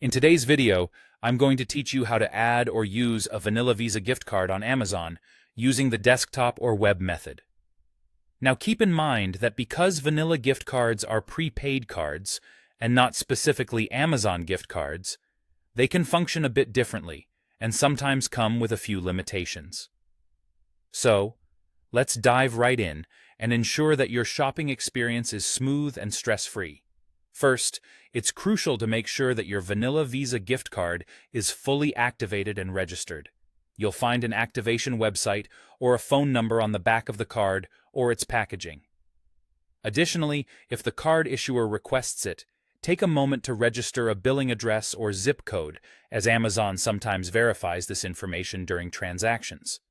In today's video, I'm going to teach you how to add or use a Vanilla Visa gift card on Amazon using the desktop or web method. Now keep in mind that because Vanilla gift cards are prepaid cards and not specifically Amazon gift cards, they can function a bit differently and sometimes come with a few limitations. So, let's dive right in and ensure that your shopping experience is smooth and stress-free. First, it's crucial to make sure that your Vanilla Visa gift card is fully activated and registered. You'll find an activation website or a phone number on the back of the card or its packaging. Additionally, if the card issuer requests it, take a moment to register a billing address or zip code, as Amazon sometimes verifies this information during transactions.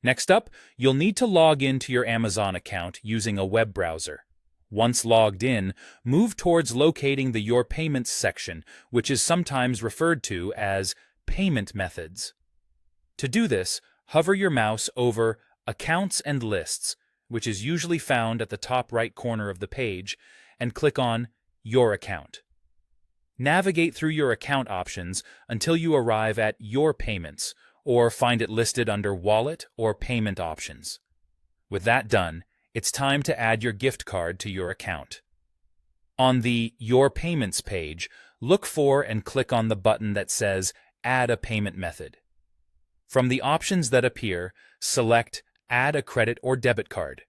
Next up, you'll need to log into your Amazon account using a web browser. Once logged in, move towards locating the Your Payments section, which is sometimes referred to as Payment Methods. To do this, hover your mouse over Accounts and Lists, which is usually found at the top right corner of the page, and click on Your Account. Navigate through your account options until you arrive at Your Payments, or find it listed under Wallet or Payment Options. With that done, it's time to add your gift card to your account. On the Your Payments page, look for and click on the button that says Add a Payment Method. From the options that appear, select Add a Credit or Debit Card.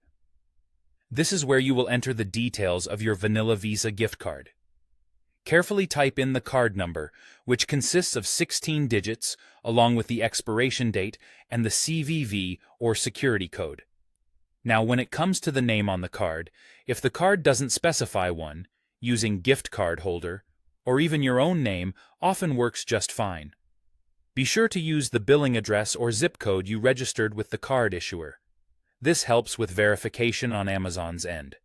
This is where you will enter the details of your Vanilla Visa gift card. Carefully type in the card number, which consists of 16 digits, along with the expiration date and the CVV or security code. Now, when it comes to the name on the card, if the card doesn't specify one, using gift card holder, or even your own name often works just fine. Be sure to use the billing address or zip code you registered with the card issuer. This helps with verification on Amazon's end.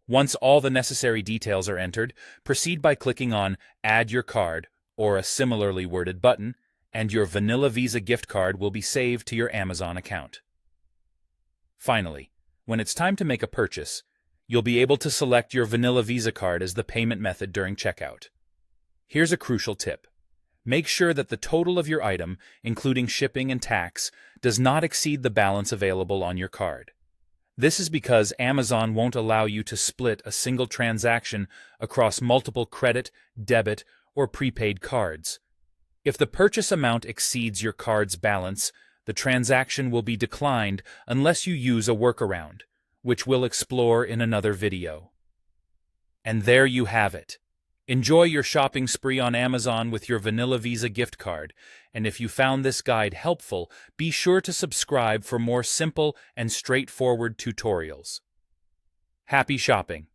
Once all the necessary details are entered, proceed by clicking on Add Your Card or a similarly worded button, and your Vanilla Visa gift card will be saved to your Amazon account. Finally, when it's time to make a purchase, you'll be able to select your Vanilla Visa card as the payment method during checkout. Here's a crucial tip. Make sure that the total of your item, including shipping and tax, does not exceed the balance available on your card. This is because Amazon won't allow you to split a single transaction across multiple credit, debit, or prepaid cards. If the purchase amount exceeds your card's balance, the transaction will be declined unless you use a workaround, which we'll explore in another video. And there you have it. Enjoy your shopping spree on Amazon with your Vanilla Visa gift card, and if you found this guide helpful, be sure to subscribe for more simple and straightforward tutorials. Happy shopping!